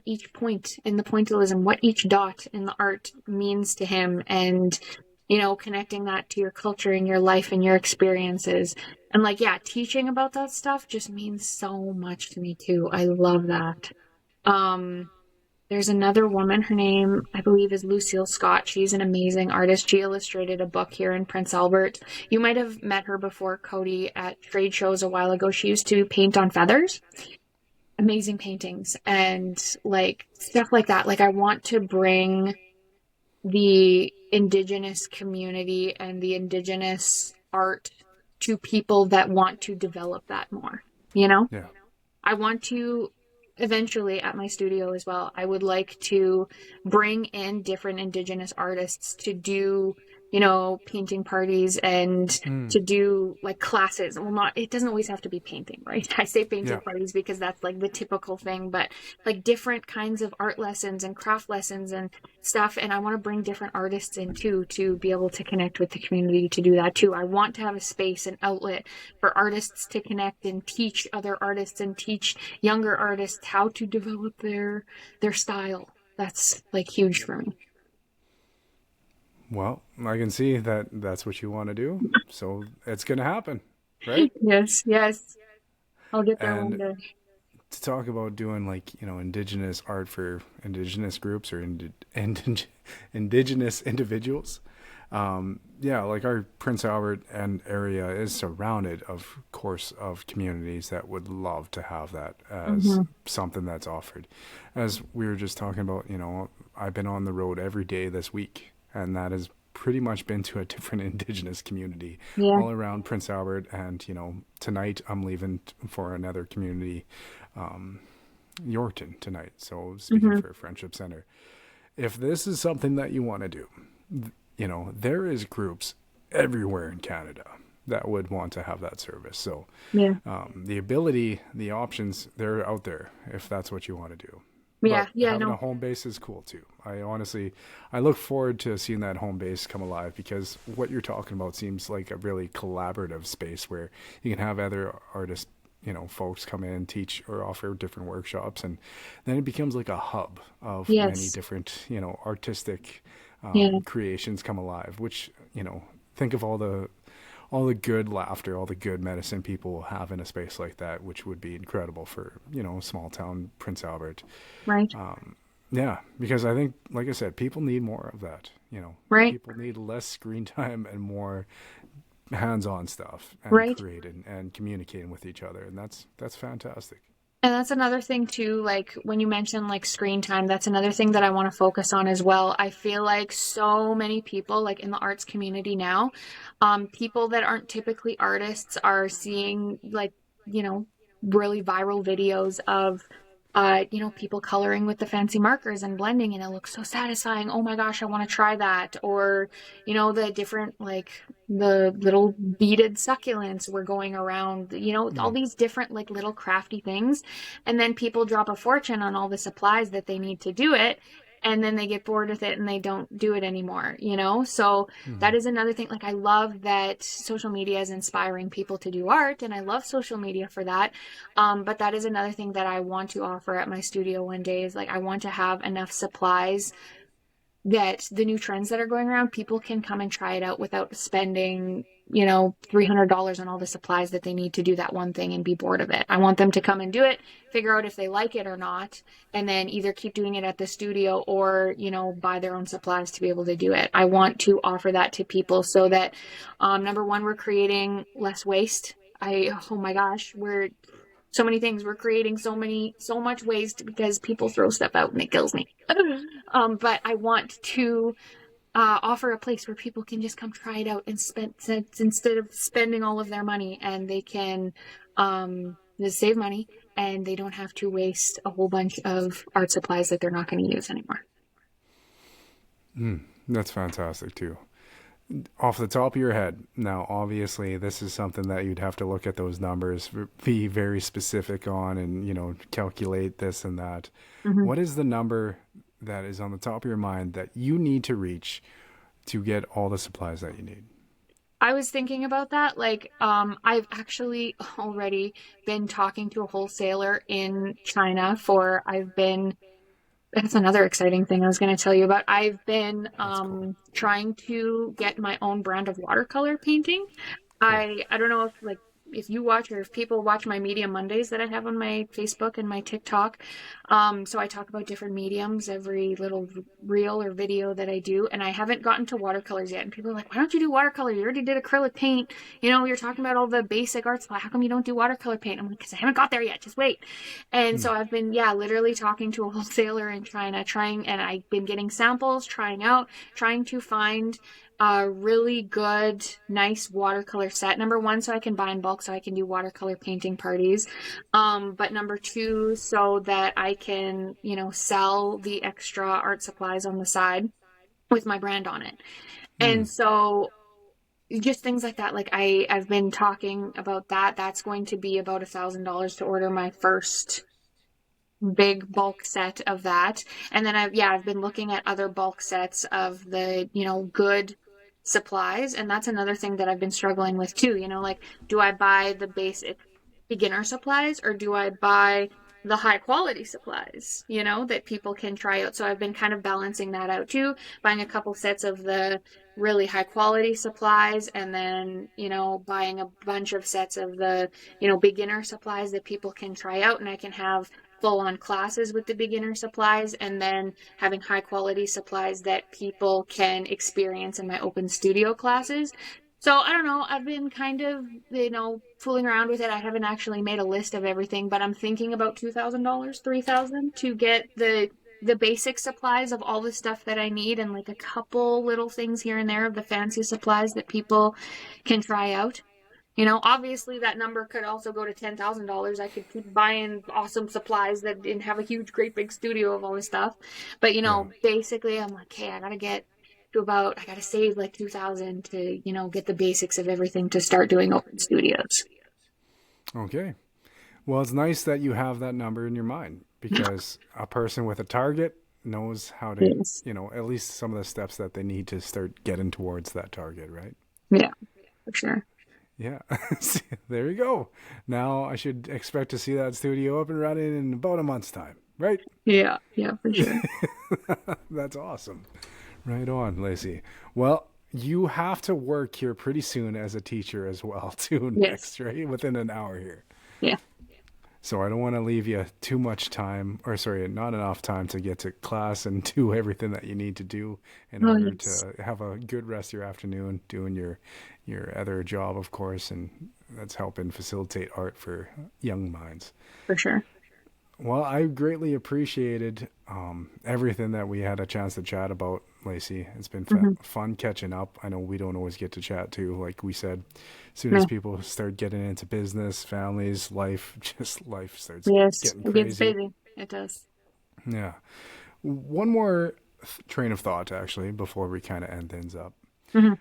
each point in the pointillism, what each dot in the art means to him, and connecting that to your culture and your life and your experiences. And like, yeah, teaching about that stuff just means so much to me too. I love that. There's another woman, her name, I believe, is Lucille Scott. She's an amazing artist. She illustrated a book here in Prince Albert. You might have met her before, Cody, at trade shows a while ago. She used to paint on feathers. Amazing paintings and like stuff like that. Like I want to bring the Indigenous community and the Indigenous art to people that want to develop that more, Yeah. I want to eventually at my studio as well, I would like to bring in different Indigenous artists to do, painting parties and to do like classes. Well, it doesn't always have to be painting, right? I say painting parties because that's like the typical thing, but like different kinds of art lessons and craft lessons and stuff. And I want to bring different artists in too, to be able to connect with the community to do that too. I want to have a space, an outlet for artists to connect and teach other artists and teach younger artists how to develop their style. That's like huge for me. Well, I can see that that's what you want to do. So it's going to happen, right? Yes. I'll get there one And day. to talk about doing like, Indigenous art for Indigenous groups or Indigenous individuals. Like our Prince Albert and area is surrounded, of course, of communities that would love to have that as something that's offered. As we were just talking about, I've been on the road every day this week, and that has pretty much been to a different Indigenous community all around Prince Albert. And, tonight I'm leaving for another community, Yorkton tonight. So speaking for Friendship Center, if this is something that you want to do, there is groups everywhere in Canada that would want to have that service. So the ability, the options, they're out there if that's what you want to do. Having a home base is cool too. I look forward to seeing that home base come alive, because what you're talking about seems like a really collaborative space where you can have other artists, folks come in and teach or offer different workshops, and then it becomes like a hub of many different, artistic creations come alive, which, think of all the good laughter, all the good medicine people will have in a space like that, which would be incredible for, small town Prince Albert. Right. Because I think, like I said, people need more of that, Right. People need less screen time and more hands-on stuff and creating and communicating with each other. And that's fantastic. And that's another thing too, like when you mention like screen time, that's another thing that I want to focus on as well. I feel like so many people like in the arts community now, people that aren't typically artists are seeing like, really viral videos of people coloring with the fancy markers and blending, and it looks so satisfying. Oh my gosh, I want to try that. Or, the different, like the little beaded succulents were going around, all these different like little crafty things. And then people drop a fortune on all the supplies that they need to do it. And then they get bored with it and they don't do it anymore, So that is another thing. Like, I love that social media is inspiring people to do art, and I love social media for that. But that is another thing that I want to offer at my studio one day, is like, I want to have enough supplies that the new trends that are going around, people can come and try it out without spending, $300 on all the supplies that they need to do that one thing and be bored of it. I want them to come and do it, figure out if they like it or not, and then either keep doing it at the studio or, buy their own supplies to be able to do it. I want to offer that to people so that, number one, we're creating less waste. Oh my gosh, we're so many things. We're creating so much waste because people throw stuff out and it kills me. But I want to offer a place where people can just come try it out and instead of spending all of their money, and they can just save money and they don't have to waste a whole bunch of art supplies that they're not going to use anymore. That's fantastic too. Off the top of your head, now obviously this is something that you'd have to look at those numbers, be very specific on, and calculate this and that. Mm-hmm. What is the number that is on the top of your mind that you need to reach to get all the supplies that you need? I was thinking about that. Like, I've actually already been talking to a wholesaler in China that's another exciting thing I was going to tell you about. I've been That's cool. trying to get my own brand of watercolor painting. Cool. I don't know if you watch or if people watch my Media Mondays that I have on my Facebook and my TikTok. So I talk about different mediums every little reel or video that I do, and I haven't gotten to watercolors yet. And people are like, "Why don't you do watercolor? You already did acrylic paint. You're talking about all the basic art supply. How come you don't do watercolor paint?" I'm like, "Because I haven't got there yet. Just wait." And so I've been, literally talking to a wholesaler in China, and I've been getting samples, trying to find a really good, nice watercolor set. Number one, so I can buy in bulk, so I can do watercolor painting parties. But number two, so that I can, sell the extra art supplies on the side with my brand on it. And so just things like that. Like I've been talking about that. That's going to be about $1,000 to order my first big bulk set of that. And then I've been looking at other bulk sets of the, good supplies. And that's another thing that I've been struggling with too. Like, do I buy the basic beginner supplies or do I buy the high quality supplies, that people can try out? So I've been kind of balancing that out too, buying a couple sets of the really high quality supplies and then, buying a bunch of sets of the, beginner supplies that people can try out, and I can have full-on classes with the beginner supplies, and then having high quality supplies that people can experience in my open studio classes. So I don't know, I've been kind of, fooling around with it. I haven't actually made a list of everything, but I'm thinking about $2,000, $3,000 to get the basic supplies of all the stuff that I need, and like a couple little things here and there of the fancy supplies that people can try out. Obviously that number could also go to $10,000. I could keep buying awesome supplies that didn't have a huge, great big studio of all this stuff. But, basically I'm like, hey, I gotta save like 2,000 to, get the basics of everything to start doing open studios. Okay. Well, it's nice that you have that number in your mind, because a person with a target knows how to, Yes. at least some of the steps that they need to start getting towards that target, right? Yeah, for sure. Yeah. There you go. Now I should expect to see that studio up and running in about a month's time, right? Yeah, for sure. That's awesome. Right on, Lacey. Well, you have to work here pretty soon as a teacher as well, too, Yes. next, right? Within an hour here. Yeah. So I don't want to leave you too much time, or sorry, not enough time to get to class and do everything that you need to do in Oh, order yes. to have a good rest of your afternoon doing your other job, of course, and that's helping facilitate art for young minds. For sure. Well, I greatly appreciated everything that we had a chance to chat about, Lacey. It's been fun catching up. I know we don't always get to chat too, like we said. As soon as people start getting into business, families, life starts Yes, getting it gets crazy. busy. It does. Yeah. One more train of thought, actually, before we kind of end things up. Mm-hmm.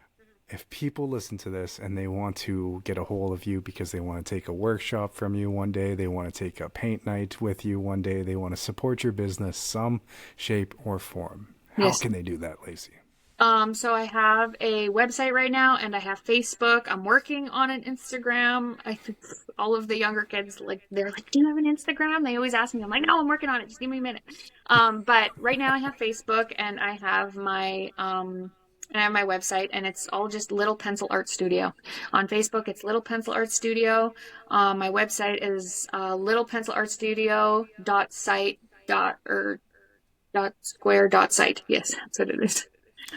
If people listen to this and they want to get a hold of you because they want to take a workshop from you one day, they want to take a paint night with you one day, they want to support your business some shape or form, how Yes. can they do that, Lacey? So I have a website right now and I have Facebook. I'm working on an Instagram. I think all of the younger kids, they're like, do you have an Instagram? They always ask me. I'm like, no, I'm working on it. Just give me a minute. But right now I have Facebook and I have my website, and it's all just Little Pencil Art Studio. On Facebook, it's Little Pencil Art Studio. My website is littlepencilartsstudio.site. Yes, that's what it is.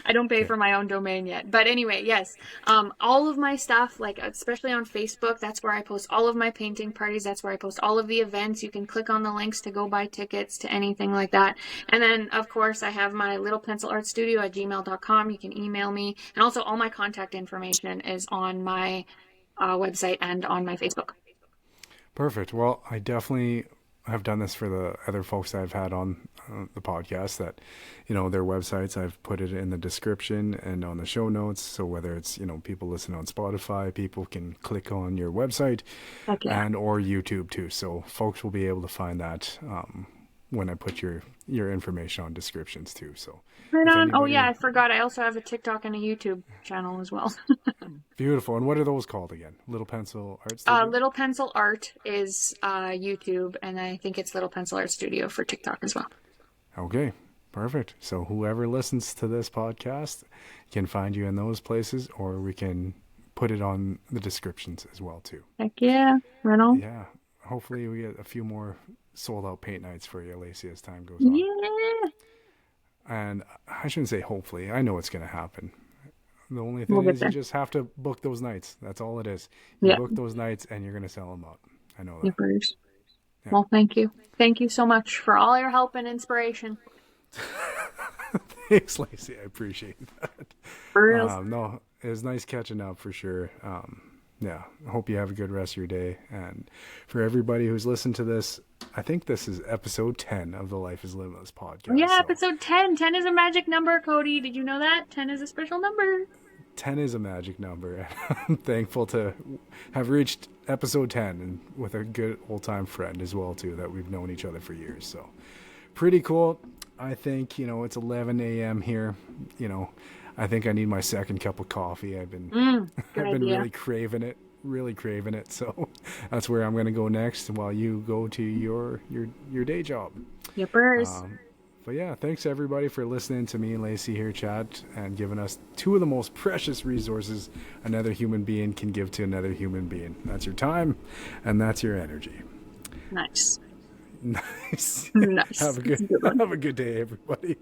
I don't pay for my own domain yet. But anyway, yes. All of my stuff, especially on Facebook, that's where I post all of my painting parties. That's where I post all of the events. You can click on the links to go buy tickets to anything like that. And then, of course, I have my littlepencilartsstudio@gmail.com. You can email me. And also all my contact information is on my website and on my Facebook. Perfect. Well, I definitely have done this for the other folks that I've had on the podcast that, their websites, I've put it in the description and on the show notes. So whether it's, people listening on Spotify, people can click on your website Heck yeah. and or YouTube too. So folks will be able to find that when I put your information on descriptions too. So Right if on. Oh anybody, yeah, I forgot. I also have a TikTok and a YouTube channel as well. beautiful. And what are those called again? Little Pencil Art Studio? Little Pencil Art is YouTube, and I think it's Little Pencil Art Studio for TikTok as well. Okay, perfect. So whoever listens to this podcast can find you in those places, or we can put it on the descriptions as well too. Heck yeah, right on. Yeah, hopefully we get a few more sold out paint nights for you, Lacey, as time goes on. Yeah. And I shouldn't say hopefully. I know it's going to happen. The only We'll thing get is there. you just have to book those nights. That's all it is. You Yeah. book those nights and you're going to sell them out. I know that. Nippers. Yeah. Well, thank you. Thank you so much for all your help and inspiration. Thanks, Lacey. I appreciate that. For real. No, it was nice catching up for sure. Yeah, I hope you have a good rest of your day. And for everybody who's listened to this, I think this is episode 10 of the Life is Limitless podcast. Yeah, So episode 10. 10 is a magic number, Cody. Did you know that? 10 is a special number. 10 is a magic number. I'm thankful to have reached episode 10 and with a good old time friend as well too, that we've known each other for years. So pretty cool. I think, it's 11 a.m. here. I think I need my second cup of coffee. I've been Good I've been idea. really craving it. So that's where I'm going to go next while you go to your day job. Yippers. But yeah, thanks everybody for listening to me and Lacey here chat and giving us two of the most precious resources another human being can give to another human being. That's your time and that's your energy. Nice. Nice. Nice. Have a good day, everybody.